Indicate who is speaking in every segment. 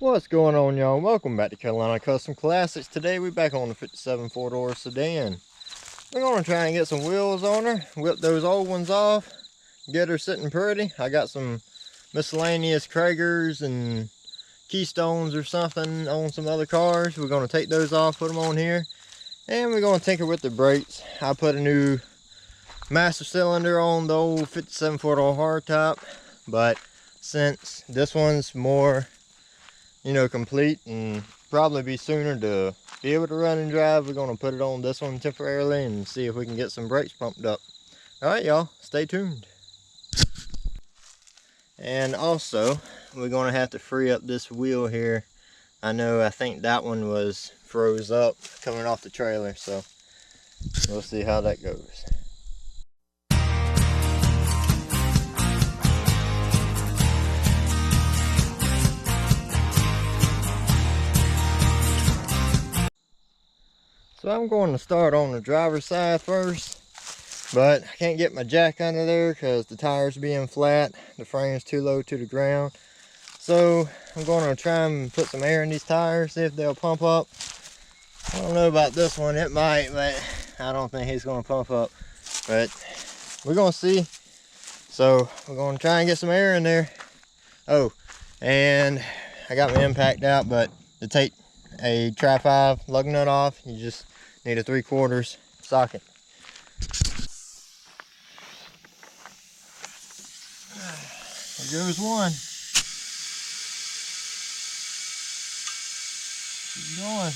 Speaker 1: What's going on, y'all? Welcome back to Carolina Custom Classics. Today we're back on the 57 4-door sedan. We're going to try and get some wheels on her, whip those old ones off, get her sitting pretty. I got some miscellaneous Cragars and Keystones or something on some other cars. We're going to take those off, put them on here, and we're going to tinker with the brakes. I put a new master cylinder on the old 57 4-door hardtop, but since this one's more complete and probably be sooner to be able to run and drive, we're going to put it on this one temporarily and see if we can get some brakes pumped up. All right, y'all, stay tuned. And also, we're going to have to free up this wheel here. I think that one was froze up coming off the trailer, so we'll see how that goes. So I'm going to start on the driver's side first, but I can't get my jack under there because the tire's being flat. The frame's too low to the ground. So I'm going to try and put some air in these tires, see if they'll pump up. I don't know about this one, it might, but I don't think he's going to pump up. But we're going to see. So we're going to try and get some air in there. Oh, and I got my impact out, but to take a Tri-5 lug nut off, you just need a 3/4 socket. There goes one. Keep going.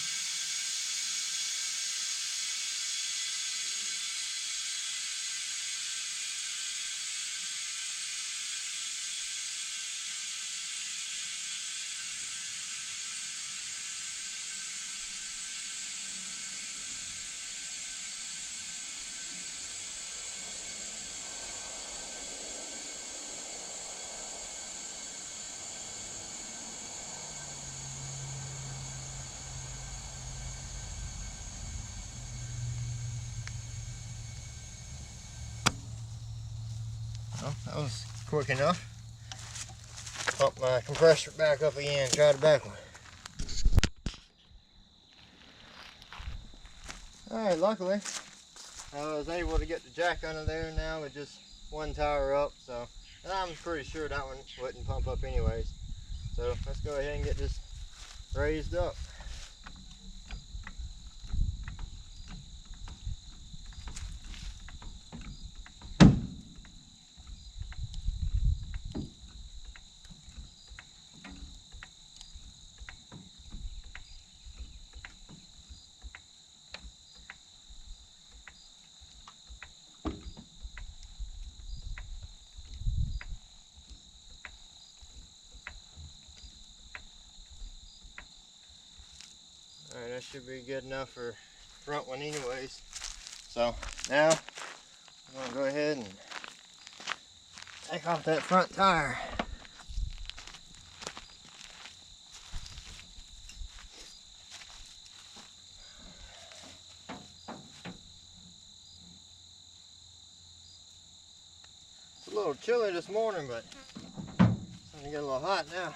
Speaker 1: Well, that was quick enough. Pump my compressor back up again, try the back one. Alright, luckily I was able to get the jack under there now with just one tire up, so and I'm pretty sure that one wouldn't pump up anyways. So let's go ahead and get this raised up. Alright, that should be good enough for front one anyways. So now I'm going to go ahead and take off that front tire. It's a little chilly this morning, but it's starting to get a little hot now.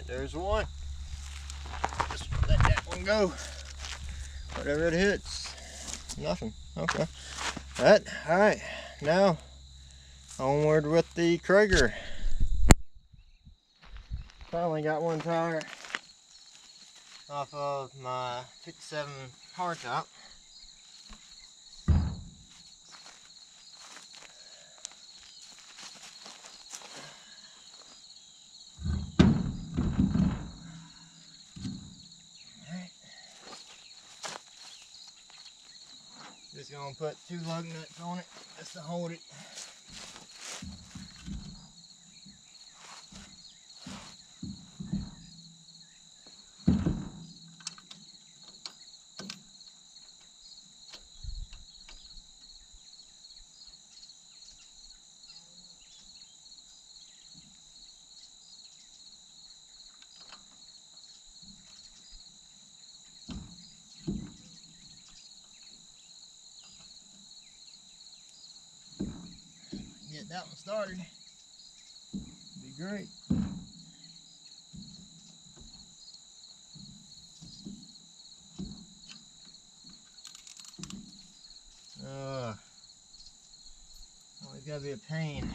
Speaker 1: There's one. Just let that one go. Whatever it hits. Nothing. Okay. Alright. Now, onward with the Cragar. Finally got one tire off of my 57 hardtop. Just gonna put 2 lug nuts on it just to hold it. that one started. Be great. Always gotta be a pain.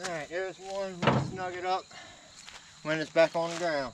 Speaker 1: Alright, there's one. We'll snug it up when it's back on the ground.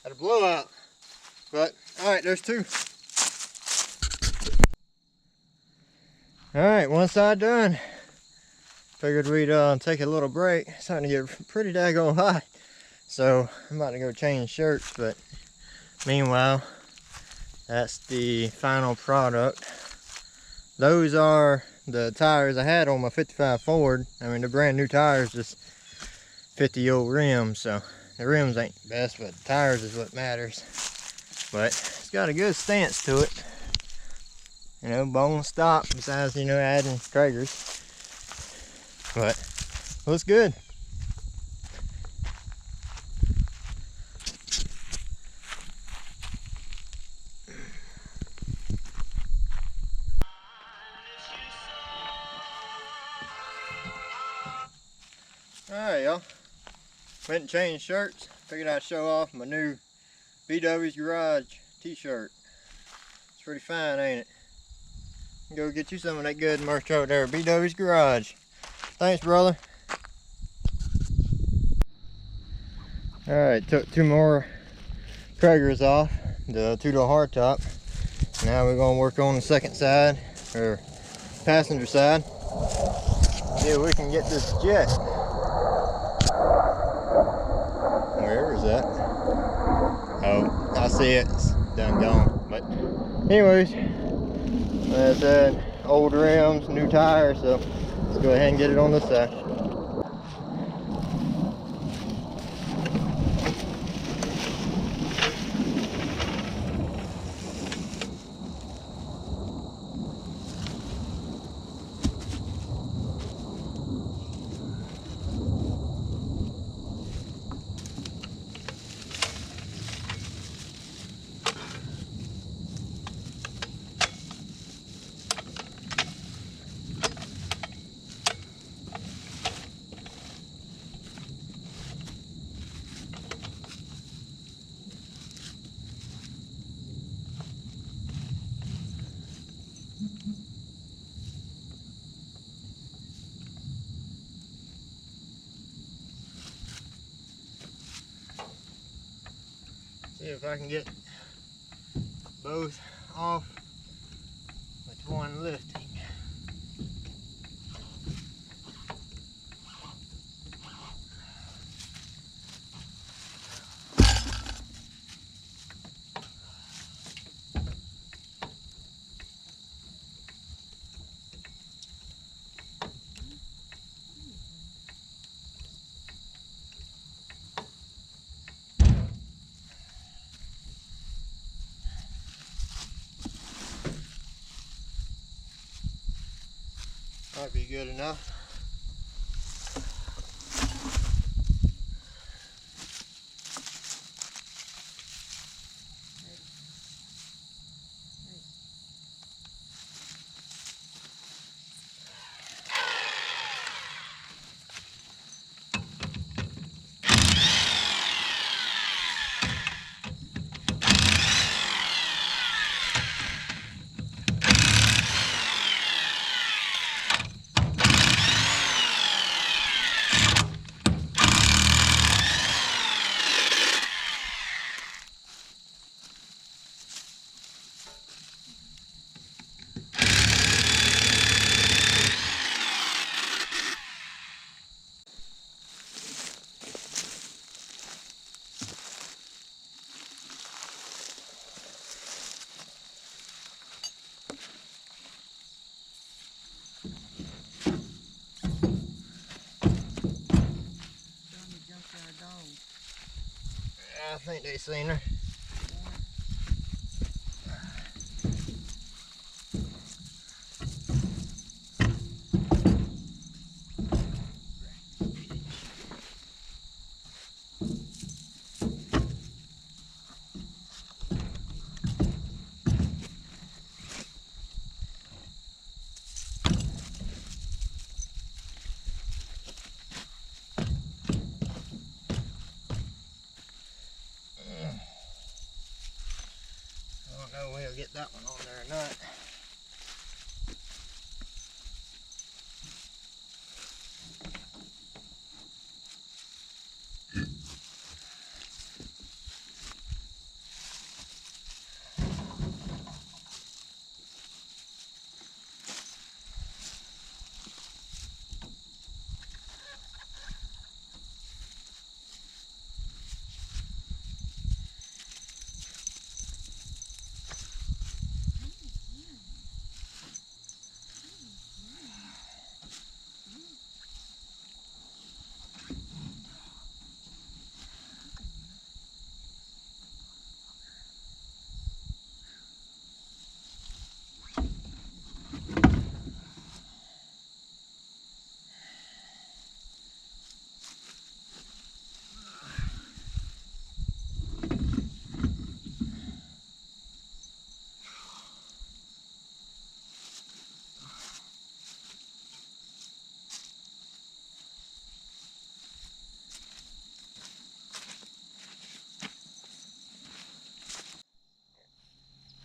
Speaker 1: Had a blowout, but all right, there's two. All right, one side done. Figured we'd take a little break. It's starting to get pretty daggone hot, so I'm about to go change shirts. But meanwhile, that's the final product. Those are the tires I had on my 55 Ford. I mean, they're brand new tires, just 50-year-old rims. So The rims ain't the best, but the tires is what matters. But it's got a good stance to it. You know, bone stop besides, you know, adding Cragars. But looks good. Alright, y'all. Went and changed shirts. Figured I'd show off my new BW's Garage t-shirt. It's pretty fine, ain't it? Go get you some of that good merch over there at BW's Garage. Thanks, brother. Alright, took 2 more Cragars off, the 2-door hardtop. Now we're going to work on the second side, or passenger side. See if we can get this jet. Wherever is that? Oh, I see it. It's done gone. But anyways, as I said, old rims, new tires, so let's go ahead and get it on this side. See if I can get both off with one lifting. Might be good enough. I think they seen her. I don't know if we'll get that one on there or not.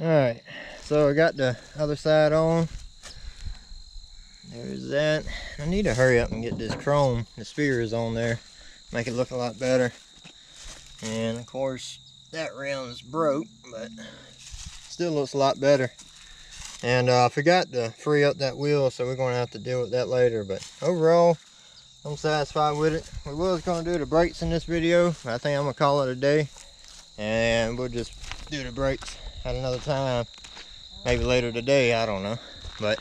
Speaker 1: Alright, so I got the other side on. There's that. I need to hurry up and get this chrome, the spears on there, make it look a lot better. And of course that rim's broke, but still looks a lot better. And I forgot to free up that wheel, so we're going to have to deal with that later. But overall, I'm satisfied with it. We was going to do the brakes in this video, but I think I'm going to call it a day. And we'll just do the brakes at another time. Maybe later today, I don't know. But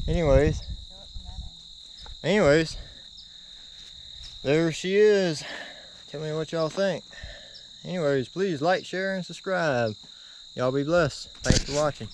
Speaker 1: anyways, there she is. Tell me what y'all think. Anyways, please like, share, and subscribe. Y'all be blessed. Thanks for watching.